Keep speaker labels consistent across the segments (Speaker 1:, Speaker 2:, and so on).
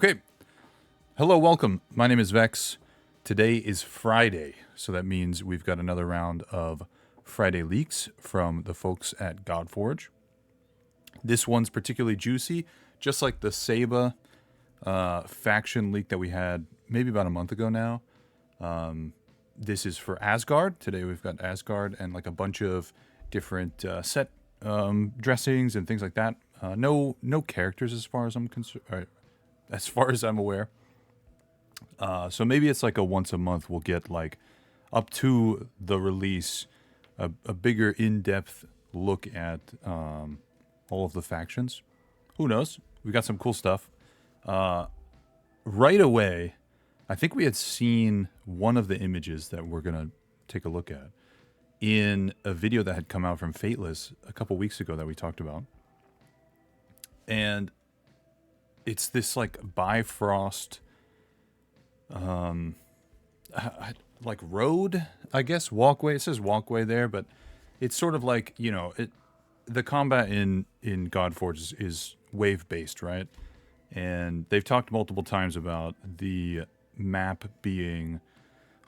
Speaker 1: Okay. Hello, welcome. My name is Vex. Today is Friday, so that means we've got another round of Friday leaks from the folks at Godforge. This one's particularly juicy, just like the Saba faction leak that we had maybe about a month ago now. This is for Asgard. Today we've got Asgard and like a bunch of different set dressings and things like that. No characters as far as I'm concerned. As far as I'm aware. So maybe it's like a once a month we'll get like up to the release a bigger in-depth look at all of the factions. Who knows? We got some cool stuff. Right away, I think we had seen one of the images that we're gonna take a look at in a video that had come out from Fateless a couple weeks ago that we talked about. And it's this like Bifrost like road, I guess, walkway. It says walkway there, but it's sort of like, the combat in Godforge is wave based, right? And they've talked multiple times about the map being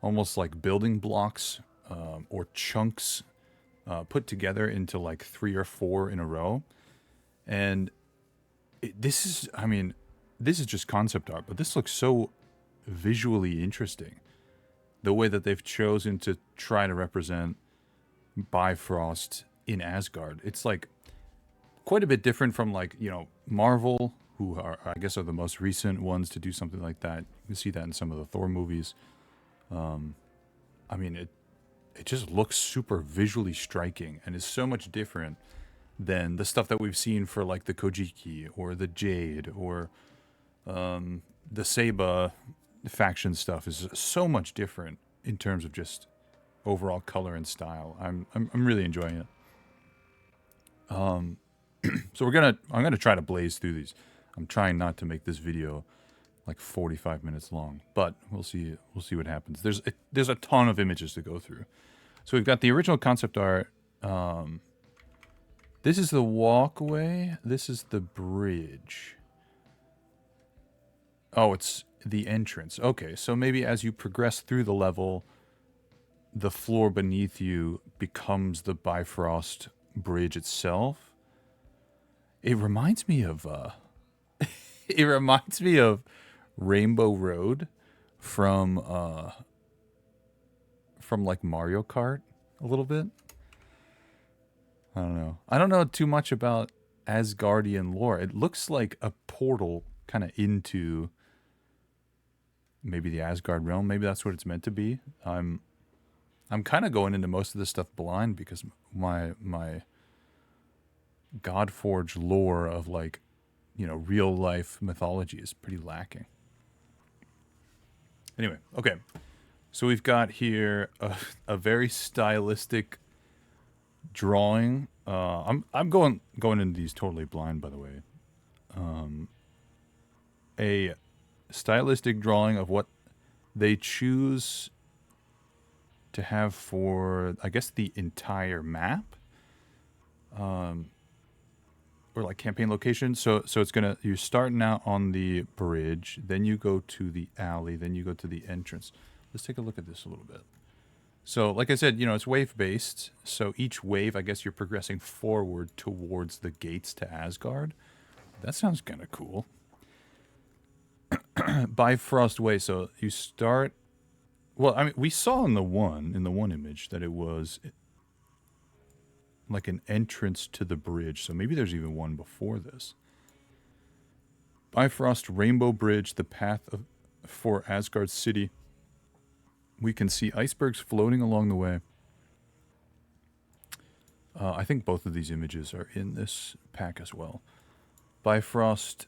Speaker 1: almost like building blocks or chunks put together into like 3 or 4 in a row. And this is just concept art, but this looks so visually interesting. The way that they've chosen to try to represent Bifrost in Asgard. It's like quite a bit different from like, Marvel, who I guess are the most recent ones to do something like that. You can see that in some of the Thor movies. It just looks super visually striking and is so much different than the stuff that we've seen for like the Kojiki or the Jade or the Saba faction stuff is so much different in terms of just overall color and style. I'm really enjoying it. So I'm gonna try to blaze through these. I'm trying not to make this video like 45 minutes long, but we'll see what happens. There's a ton of images to go through. So we've got the original concept art. This is the walkway. This is the bridge. Oh, it's the entrance. Okay, so maybe as you progress through the level, the floor beneath you becomes the Bifrost bridge itself. It reminds me of Rainbow Road from like Mario Kart a little bit. I don't know. I don't know too much about Asgardian lore. It looks like a portal kind of into maybe the Asgard realm. Maybe that's what it's meant to be. I'm kind of going into most of this stuff blind because my Godforge lore of like, real life mythology is pretty lacking. Anyway, okay. So we've got here a very stylistic drawing. I'm going into these totally blind, by the way. A stylistic drawing of what they choose to have for, I guess, the entire map, or like campaign location. So it's you're starting out on the bridge, then you go to the alley, then you go to the entrance. Let's take a look at this a little bit. So, like I said, it's wave-based. So each wave, I guess you're progressing forward towards the gates to Asgard. That sounds kind of cool. Bifrost Way. So you start. Well, we saw in the one image that it was like an entrance to the bridge. So maybe there's even one before this. Bifrost Rainbow Bridge, the path for Asgard City. We can see icebergs floating along the way. I think both of these images are in this pack as well. Bifrost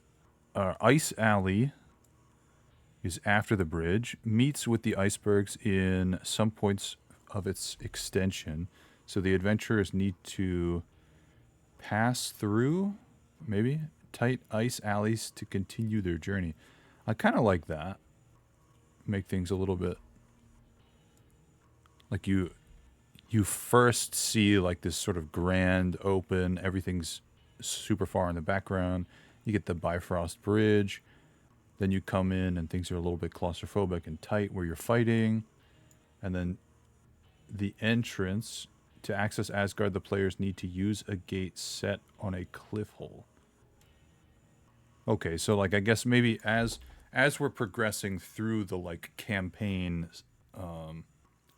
Speaker 1: Ice Alley is after the bridge, meets with the icebergs in some points of its extension. So the adventurers need to pass through, maybe, tight ice alleys to continue their journey. I kind of like that. Make things a little bit like you first see like this sort of grand open, everything's super far in the background. You get the Bifrost Bridge. Then you come in and things are a little bit claustrophobic and tight where you're fighting. And then the entrance. To access Asgard, the players need to use a gate set on a cliff hole. Okay, so like I guess maybe as we're progressing through the like campaign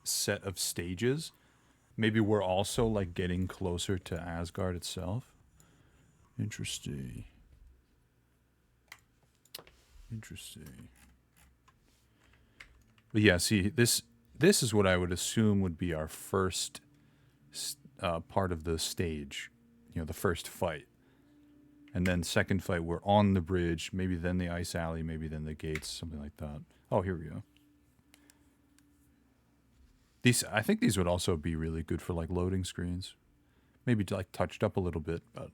Speaker 1: set of stages, maybe we're also like getting closer to Asgard itself. Interesting. Interesting. But yeah, see, this is what I would assume would be our first part of the stage, you know, the first fight. And then second fight, we're on the bridge, maybe then the ice alley, maybe then the gates, something like that. Oh, here we go. I think these would also be really good for like loading screens. Maybe like touched up a little bit, but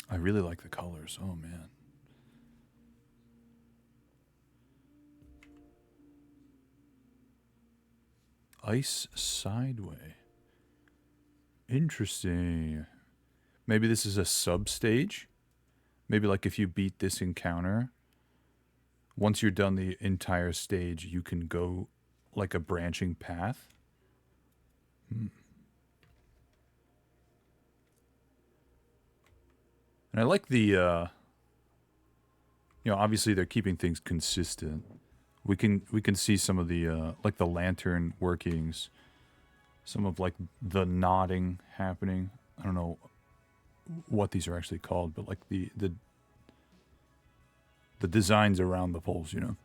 Speaker 1: I really like the colors. Oh man. Ice Sideway. Interesting. Maybe this is a sub-stage. Maybe like if you beat this encounter, once you're done the entire stage, you can go like a branching path. And I like the, you know, obviously they're keeping things consistent. We can see some of the, like the lantern workings, some of like the nodding happening. I don't know what these are actually called, but like the designs around the poles, you know.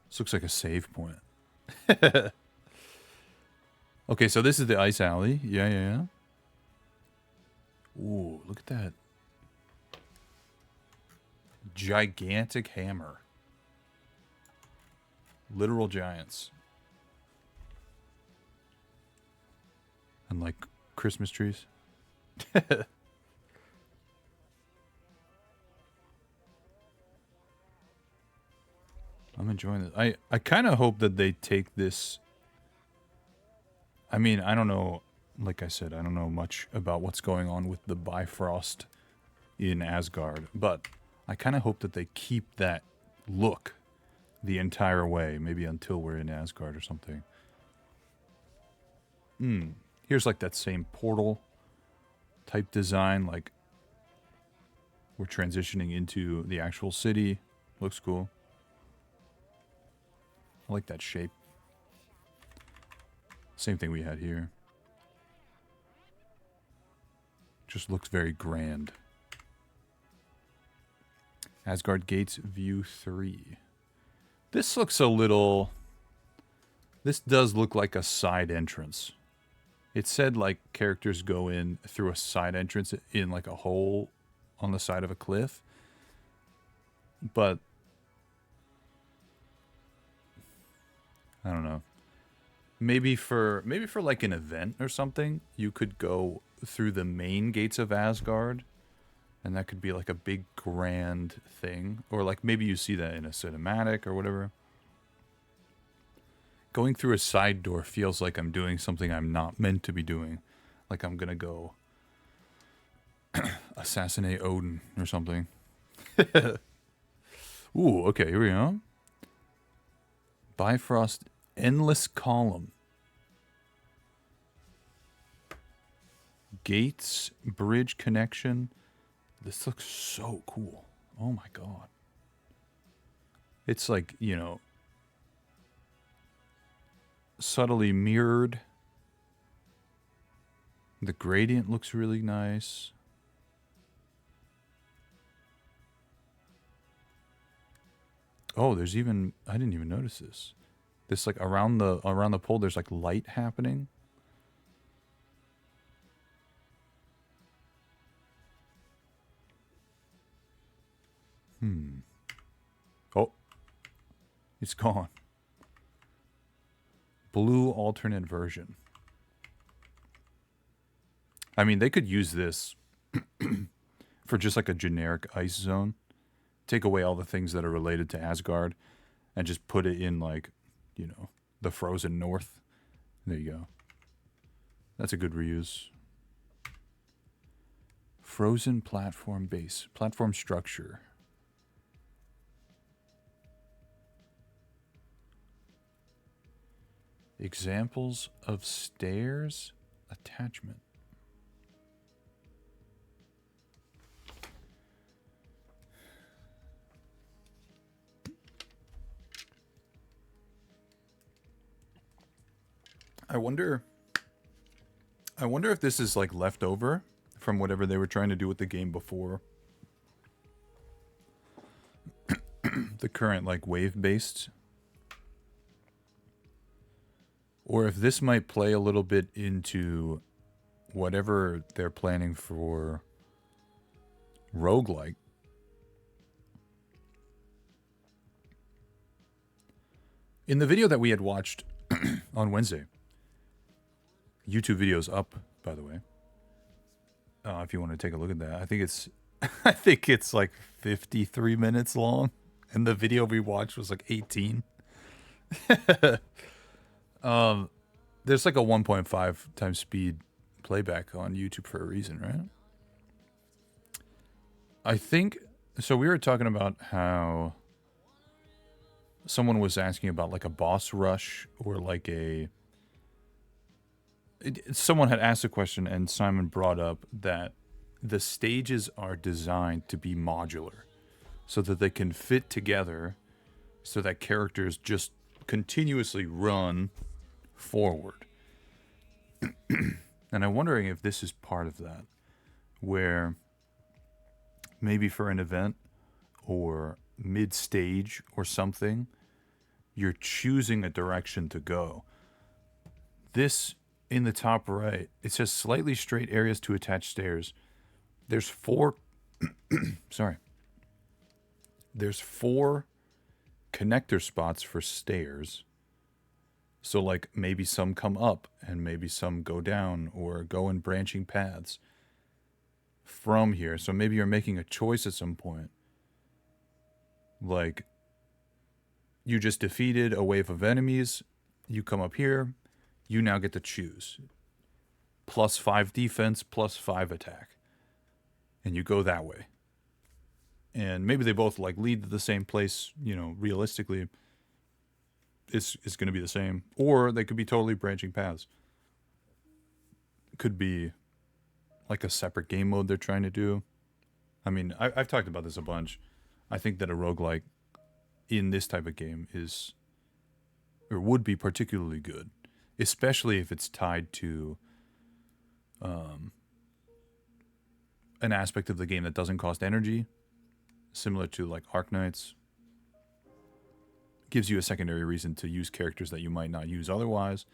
Speaker 1: This looks like a save point. Okay, so this is the ice alley. Yeah. Ooh, look at that. Gigantic hammer. Literal giants. And like Christmas trees. I'm enjoying this. I kind of hope that they take this. I mean, I don't know. Like I said, I don't know much about what's going on with the Bifrost in Asgard, but I kind of hope that they keep that look the entire way, maybe until we're in Asgard or something. Here's like that same portal type design, like we're transitioning into the actual city. Looks cool. I like that shape. Same thing we had here. Just looks very grand. Asgard Gates View 3. This looks a little... This does look like a side entrance. It said like characters go in through a side entrance in like a hole on the side of a cliff. But I don't know. Maybe for like an event or something, you could go through the main gates of Asgard, and that could be like a big grand thing, or like maybe you see that in a cinematic or whatever. Going through a side door feels like I'm doing something I'm not meant to be doing, like I'm gonna go assassinate Odin or something. Ooh, okay, here we go. Bifrost Endless Column. Gates, bridge connection. This looks so cool. Oh my god. It's like, you know, subtly mirrored. The gradient looks really nice. Oh, there's even, I didn't even notice this. This like around the pole there's like light happening. Oh. It's gone. Blue alternate version. I mean, they could use this for just like a generic ice zone. Take away all the things that are related to Asgard and just put it in like, you know, the frozen north. There you go. That's a good reuse. Frozen platform base. Platform structure. Examples of stairs attachment. I wonder if this is like leftover from whatever they were trying to do with the game before. The current like wave-based. Or if this might play a little bit into whatever they're planning for roguelike. In the video that we had watched on Wednesday, YouTube video's up, by the way. If you want to take a look at that, I think it's like 53 minutes long, and the video we watched was like 18. There's like a 1.5 times speed playback on YouTube for a reason, right? I think so. We were talking about how someone was asking about like a boss rush or like someone had asked a question, and Simon brought up that the stages are designed to be modular so that they can fit together so that characters just continuously run forward. And I'm wondering if this is part of that, where maybe for an event or mid-stage or something, you're choosing a direction to go. This in the top right, it says slightly straight areas to attach stairs. There's 4 There's 4 connector spots for stairs. So like maybe some come up and maybe some go down or go in branching paths from here. So maybe you're making a choice at some point. Like you just defeated a wave of enemies. You come up here. You now get to choose. +5 defense, +5 attack. And you go that way. And maybe they both like lead to the same place, you know, realistically. It's going to be the same. Or they could be totally branching paths. Could be like a separate game mode they're trying to do. I mean, I've talked about this a bunch. I think that a roguelike in this type of game is, or would be particularly good. Especially if it's tied to an aspect of the game that doesn't cost energy. Similar to like Arknights. Gives you a secondary reason to use characters that you might not use otherwise.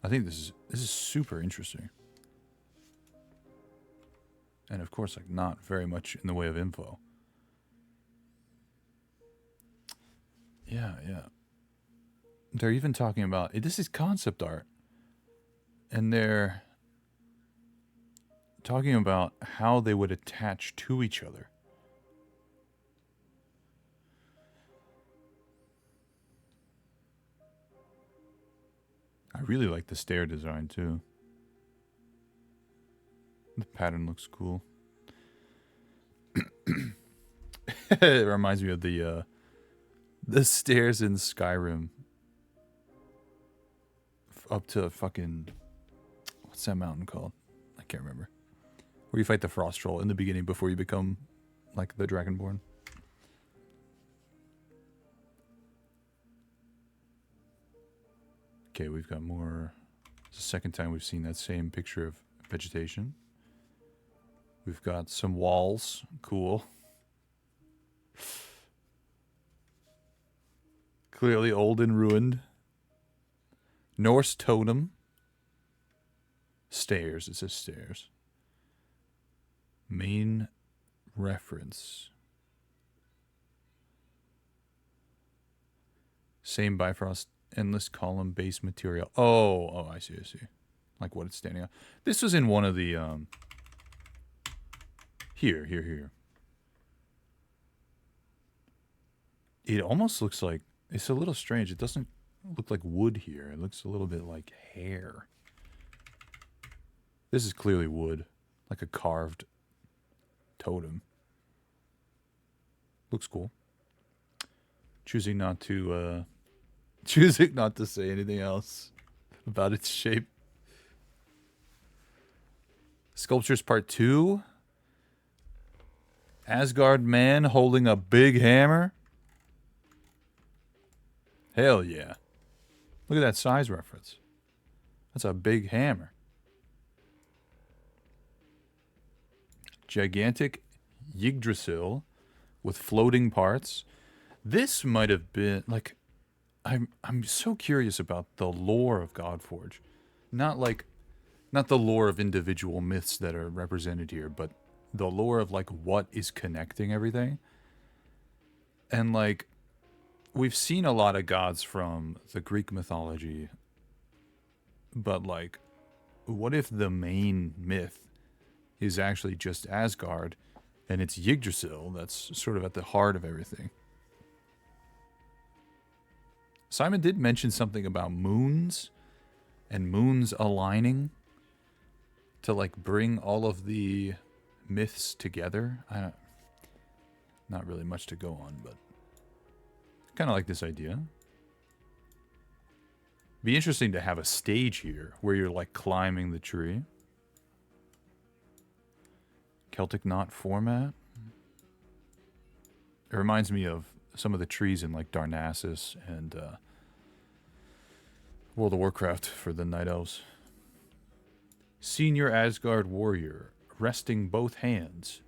Speaker 1: I think this is super interesting. And of course, like not very much in the way of info. Yeah. They're even talking about this is concept art. And they're talking about how they would attach to each other. I really like the stair design too. The pattern looks cool. It reminds me of the stairs in Skyrim. Up to fucking, what's that mountain called? I can't remember. Where you fight the frost troll in the beginning before you become like the Dragonborn. Okay, we've got more. It's the second time we've seen that same picture of vegetation. We've got some walls. Cool. Clearly old and ruined. Norse totem. Stairs. It says stairs. Main reference. Same Bifrost endless column base material. Oh, I see. Like what it's standing on. This was in one of the here. It almost looks like, it's a little strange. It doesn't look like wood here. It looks a little bit like hair. This is clearly wood. like a carved totem. Looks cool. Choosing not to say anything else about its shape. Sculptures Part 2. Asgard man holding a big hammer. Hell yeah. Look at that size reference. That's a big hammer. Gigantic Yggdrasil with floating parts. This might have been like I'm so curious about the lore of Godforge. Not the lore of individual myths that are represented here, but the lore of like what is connecting everything. And like we've seen a lot of gods from the Greek mythology, but like what if the main myth is actually just Asgard and it's Yggdrasil that's sort of at the heart of everything? Simon did mention something about moons and moons aligning to like bring all of the myths together. Not really much to go on, but kind of like this idea. Be interesting to have a stage here where you're like climbing the tree. Celtic knot format. It reminds me of some of the trees in like Darnassus and World of Warcraft for the Night Elves. Senior Asgard warrior resting both hands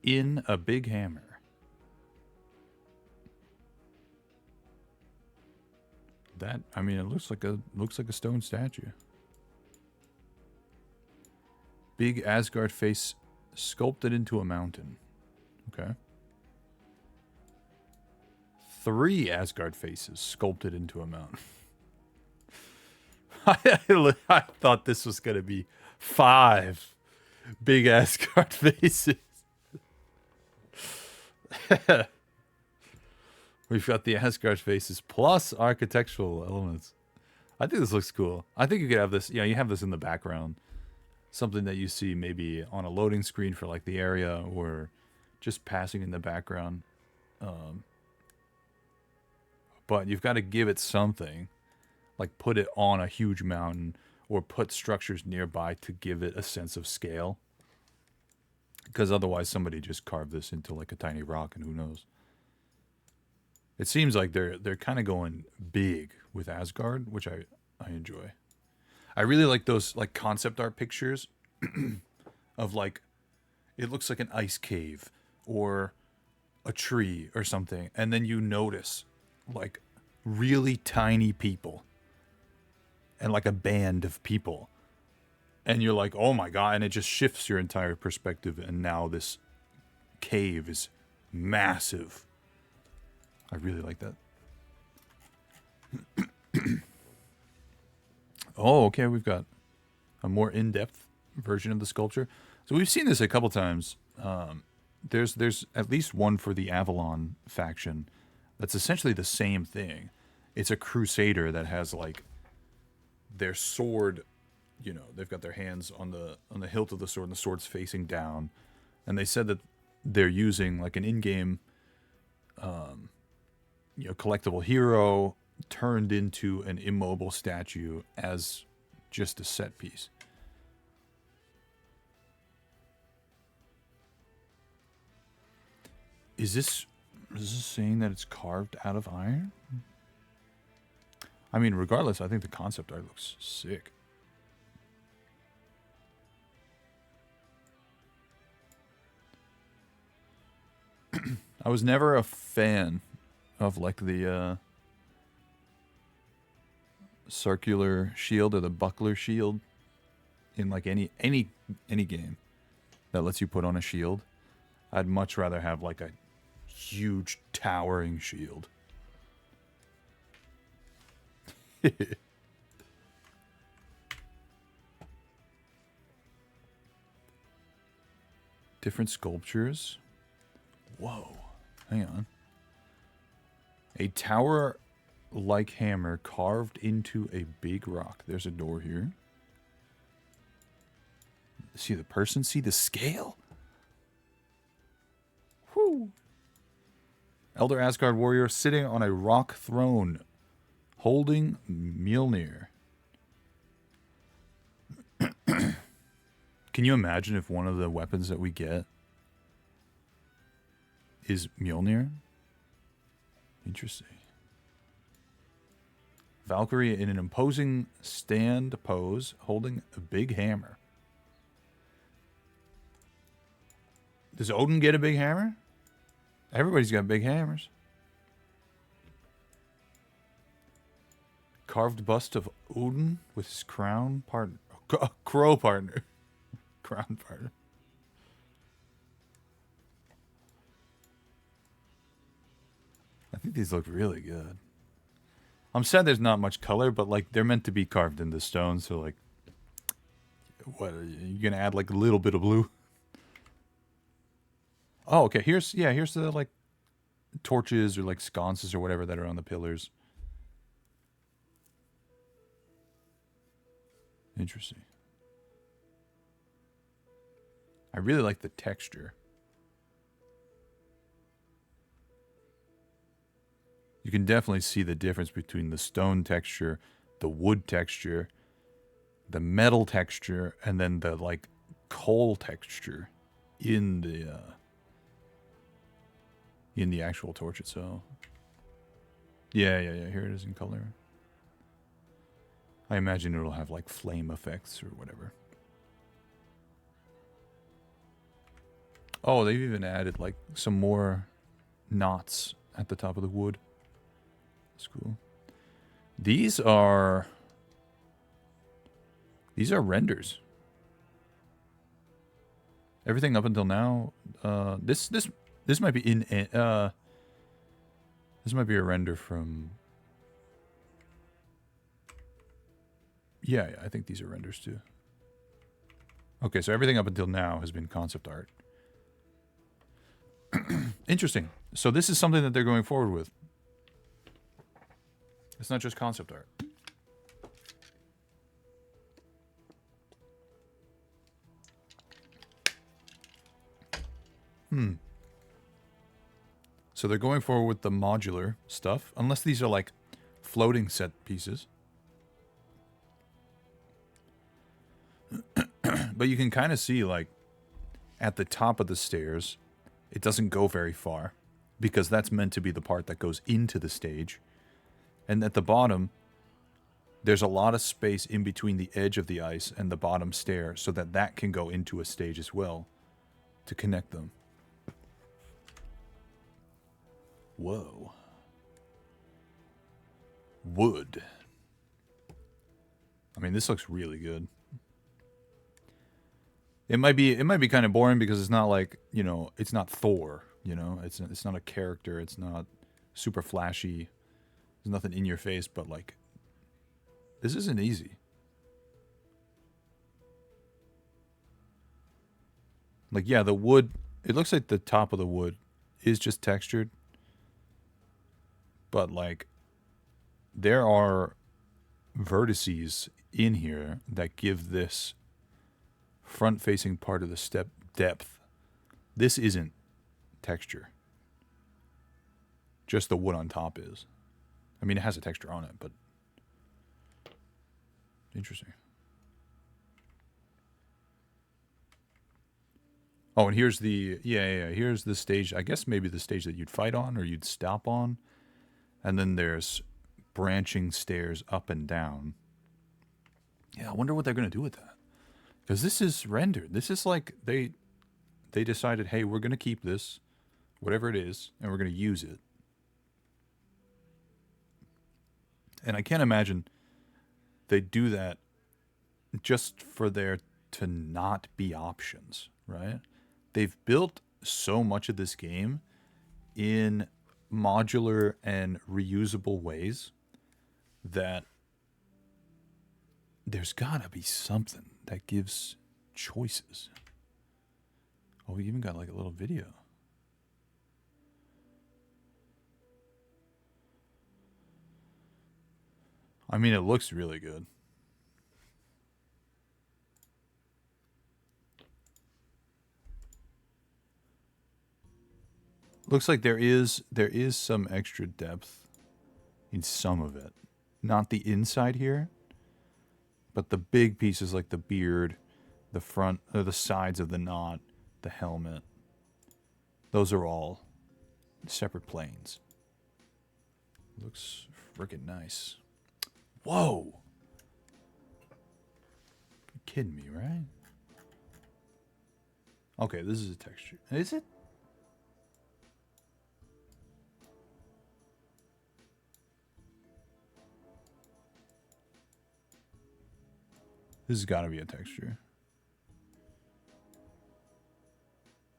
Speaker 1: in a big hammer. That, I mean, it looks like a stone statue. Big Asgard face sculpted into a mountain. Okay. 3 Asgard faces sculpted into a mountain. I thought this was going to be 5 big Asgard faces. We've got the Asgard faces plus architectural elements. I think this looks cool. I think you could have this, you have this in the background. Something that you see maybe on a loading screen for like the area or just passing in the background. But you've got to give it something. Like put it on a huge mountain or put structures nearby to give it a sense of scale. Because otherwise somebody just carved this into like a tiny rock and who knows. It seems like they're kind of going big with Asgard, which I enjoy. I really like those like concept art pictures of like it looks like an ice cave or a tree or something, and then you notice like really tiny people and like a band of people, and you're like, oh my god, and it just shifts your entire perspective, and now this cave is massive. I really like that. Oh, okay, we've got a more in-depth version of the sculpture. So we've seen this a couple times. There's at least one for the Avalon faction that's essentially the same thing. It's a crusader that has like their sword, they've got their hands on the hilt of the sword and the sword's facing down. And they said that they're using like an in-game collectible hero turned into an immobile statue as just a set piece. Is this saying that it's carved out of iron? I mean, regardless, I think the concept art looks sick. I was never a fan of like the circular shield or the buckler shield in like any game that lets you put on a shield. I'd much rather have like a huge towering shield. Different sculptures. Whoa. Hang on. A tower-like hammer carved into a big rock. There's a door here. See the person? See the scale? Whew. Elder Asgard warrior sitting on a rock throne, holding Mjolnir. Can you imagine if one of the weapons that we get is Mjolnir? Interesting. Valkyrie in an imposing stand pose, holding a big hammer. Does Odin get a big hammer? Everybody's got big hammers. Carved bust of Odin with his crown partner. Crow partner. Crown partner. I think these look really good. I'm sad there's not much color, but like they're meant to be carved into stone, so like what are you gonna add like a little bit of blue? Oh, okay. Here's the like torches or like sconces or whatever that are on the pillars. Interesting. I really like the texture. You can definitely see the difference between the stone texture, the wood texture, the metal texture, and then the like coal texture in the actual torch itself. Yeah. Here it is in color. I imagine it'll have like flame effects or whatever. Oh, they've even added like some more knots at the top of the wood. That's cool. These are renders. Everything up until now, this might be in this might be a render from. Yeah, I think these are renders too. Okay, so everything up until now has been concept art. Interesting. So this is something that they're going forward with. It's not just concept art. So they're going forward with the modular stuff, unless these are like floating set pieces. But you can kind of see like at the top of the stairs, it doesn't go very far because that's meant to be the part that goes into the stage. And at the bottom, there's a lot of space in between the edge of the ice and the bottom stair so that that can go into a stage as well to connect them. Whoa. Wood. I mean, this looks really good. It might be kind of boring because it's not like, you know, it's not Thor, you know? It's not a character, it's not super flashy. There's nothing in your face, but like this isn't easy. Like yeah, the wood, it looks like the top of the wood is just textured. But like there are vertices in here that give this front-facing part of the step depth. This isn't texture. Just the wood on top is. I mean, it has a texture on it, but interesting. Oh, and here's the here's the stage. I guess maybe the stage that you'd fight on or you'd stop on. And then there's branching stairs up and down. Yeah, I wonder what they're going to do with that. Because this is rendered. This is like they decided, hey, we're going to keep this, whatever it is, and we're going to use it. And I can't imagine they do that just for there to not be options, right? They've built so much of this game in modular and reusable ways that there's gotta be something that gives choices. Oh, we even got like a little video. I mean, it looks really good. Looks like there is some extra depth in some of it. Not the inside here, but the big pieces like the beard, the front, or the sides of the knot, the helmet. Those are all separate planes. Looks freaking nice. Whoa! You're kidding me, right? Okay, this is a texture. Is it? This has got to be a texture.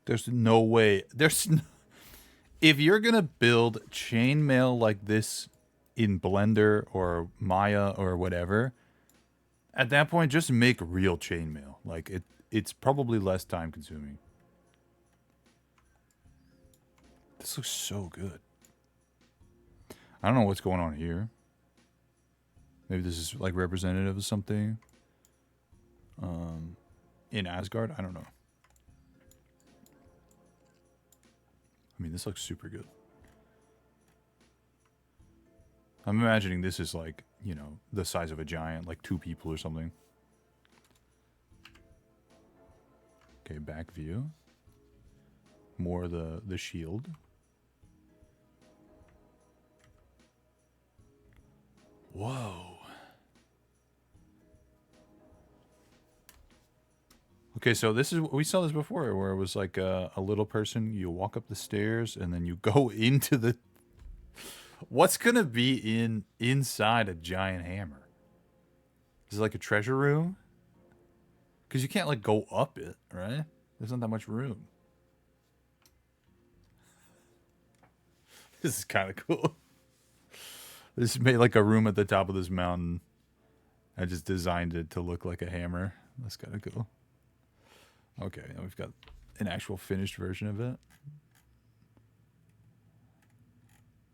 Speaker 1: There's no way. If you're going to build chainmail like this in Blender or Maya or whatever, at that point, just make real chainmail. Like, it's probably less time consuming. This looks so good. I don't know what's going on here. Maybe this is like representative of something. In Asgard? I don't know. I mean, this looks super good. I'm imagining this is like, you know, the size of a giant, like 2 people or something. Okay, back view. More of the shield. Whoa. Okay, so this is, we saw this before, where it was like a little person, you walk up the stairs, and then you go into the... What's gonna be inside a giant hammer? Is it like a treasure room? Because you can't like go up it, right? There's not that much room. This is kind of cool. This made like a room at the top of this mountain. I just designed it to look like a hammer. That's kind of cool. Okay, now we've got an actual finished version of it.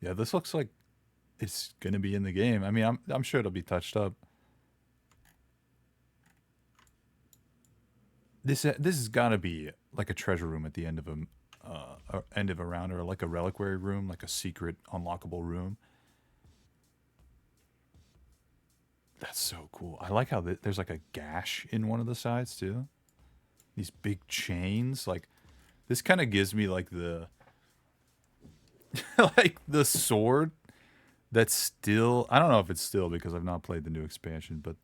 Speaker 1: Yeah, this looks like it's gonna be in the game. I mean, I'm sure it'll be touched up. This has got to be like a treasure room at the end of a round, or like a reliquary room, like a secret unlockable room. That's so cool. I like how there's like a gash in one of the sides too. These big chains, like this kind of gives me like the like the sword that's still, I don't know if it's still because I've not played the new expansion, but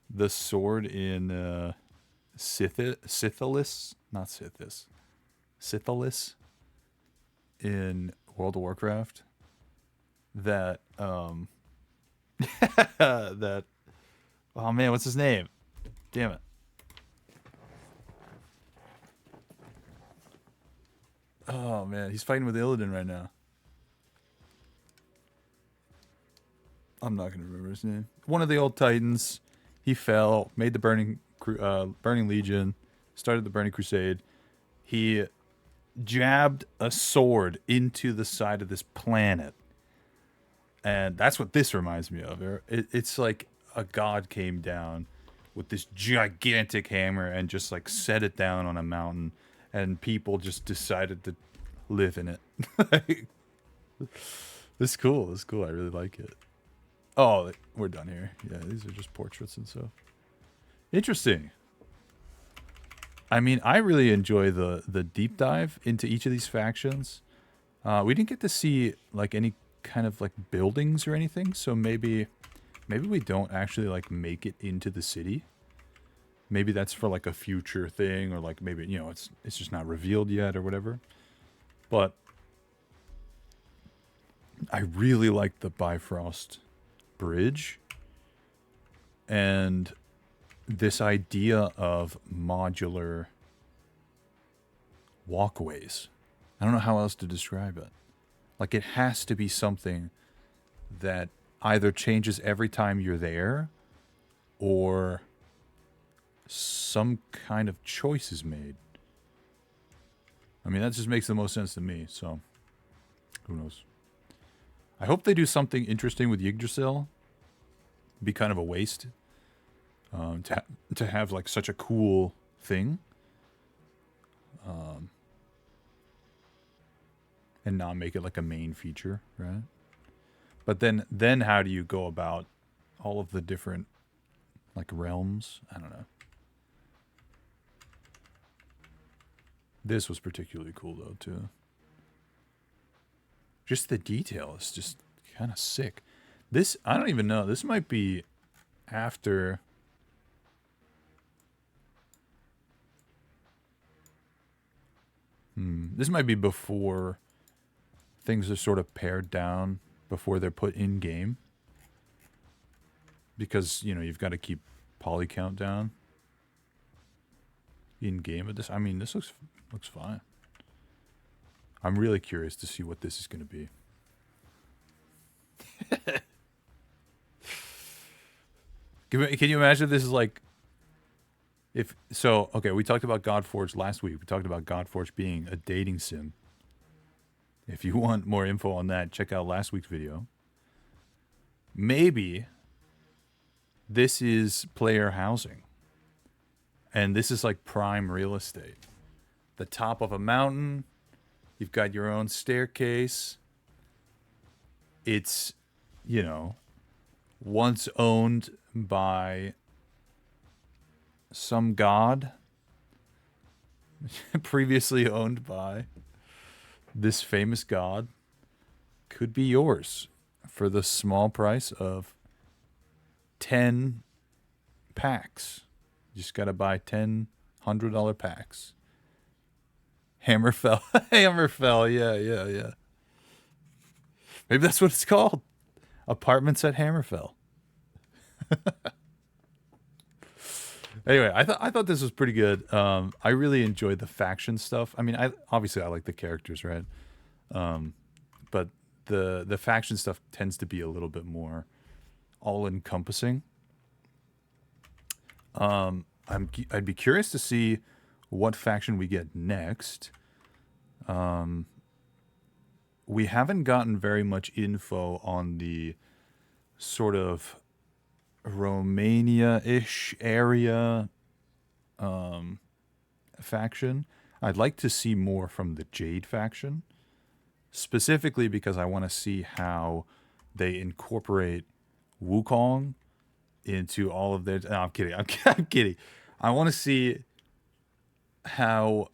Speaker 1: the sword in Sithalis, not Sithis, Sithalis in World of Warcraft. That that, oh man, what's his name? Damn it. Oh man, he's fighting with Illidan right now. I'm not gonna remember his name. One of the old Titans. He fell, made the Burning Legion, started the Burning Crusade. He jabbed a sword into the side of this planet, and that's what this reminds me of. It's like a god came down with this gigantic hammer and just like set it down on a mountain, and people just decided to live in it. This is cool. This is cool. I really like it. Oh, we're done here. Yeah, these are just portraits and stuff. Interesting. I mean, I really enjoy the deep dive into each of these factions. We didn't get to see like any kind of like buildings or anything, so maybe we don't actually like make it into the city. Maybe that's for like a future thing, or like maybe, you know, it's just not revealed yet or whatever. But I really like the Bifrost bridge and this idea of modular walkways. I don't know how else to describe it. Like, it has to be something that either changes every time you're there, or some kind of choice is made. I mean, that just makes the most sense to me, so who knows. I hope they do something interesting with Yggdrasil. It'd be kind of a waste to have like such a cool thing. and not make it like a main feature, right? But then how do you go about all of the different like realms? I don't know. This was particularly cool though too. Just the detail is just kind of sick. This, I don't even know. This might be after. This might be before things are sort of pared down before they're put in game. Because, you know, you've got to keep poly count down in game. But this, I mean, this looks fine. I'm really curious to see what this is going to be. Can you imagine if this is like, if so? Okay, we talked about Godforge last week. We talked about Godforge being a dating sim. If you want more info on that, check out last week's video. Maybe this is player housing, and this is like prime real estate. The top of a mountain, you've got your own staircase. It's, you know, once owned by some god, previously owned by this famous god, could be yours for the small price of 10 packs. You just gotta buy 10 $100 packs. Hammerfell. Hammerfell, yeah. Maybe that's what it's called. Apartments at Hammerfell. Anyway, I thought this was pretty good. I really enjoyed the faction stuff. I mean, I like the characters, right? But the faction stuff tends to be a little bit more all encompassing. I'd be curious to see what faction we get next. We haven't gotten very much info on the sort of Romania-ish area faction. I'd like to see more from the Jade faction, specifically because I want to see how they incorporate Wukong into all of their... No, I'm kidding. I'm kidding. I want to see how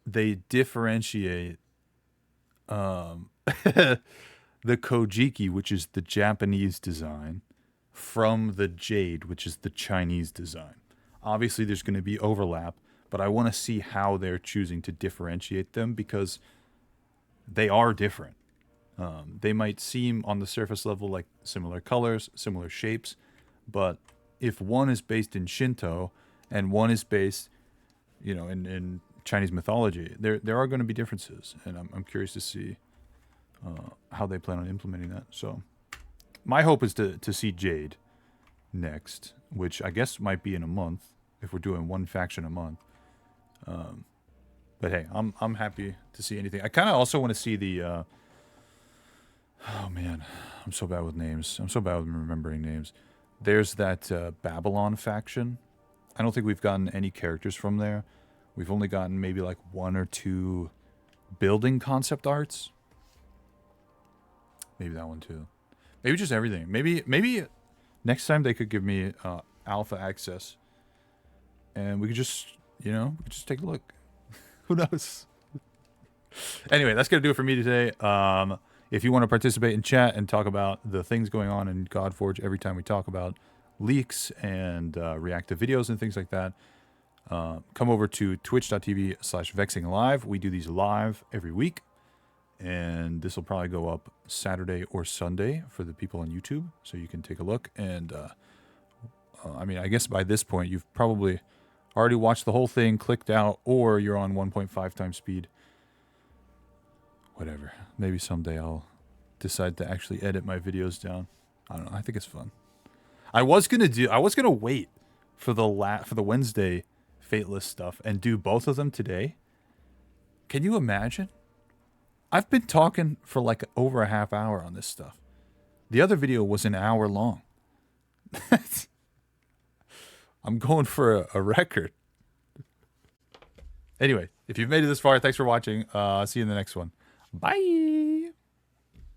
Speaker 1: they differentiate the Kojiki, which is the Japanese design, from the Jade, which is the Chinese design. Obviously, there's going to be overlap, but I want to see how they're choosing to differentiate them, because they are different. They might seem on the surface level like similar colors, similar shapes, but if one is based in Shinto and one is based, you know, in Chinese mythology, there are going to be differences, and I'm curious to see how they plan on implementing that. So my hope is to see Jade next, which I guess might be in a month if we're doing one faction a month. But hey, I'm happy to see anything. I kind of also want to see the oh man, I'm so bad with names. I'm so bad with remembering names. There's that Babylon faction. I don't think we've gotten any characters from there. We've only gotten maybe like 1 or 2 building concept arts. Maybe that one too. Maybe just everything. Maybe next time they could give me alpha access, and we could just, you know, just take a look. Who knows? Anyway, that's gonna do it for me today. If you want to participate in chat and talk about the things going on in Godforge every time we talk about leaks and reactive videos and things like that, come over to twitch.tv/vexinglive. We do these live every week, and this will probably go up Saturday or Sunday for the people on YouTube, so you can take a look. And I mean, I guess by this point you've probably already watched the whole thing, clicked out, or you're on 1.5 times speed. Whatever. Maybe someday I'll decide to actually edit my videos down. I don't know. I think it's fun. I was gonna wait for the Wednesday Fateless stuff and do both of them today. Can you imagine? I've been talking for like over a half hour on this stuff. The other video was an hour long. I'm going for a record. Anyway, if you've made it this far, thanks for watching. See you in the next one. Bye.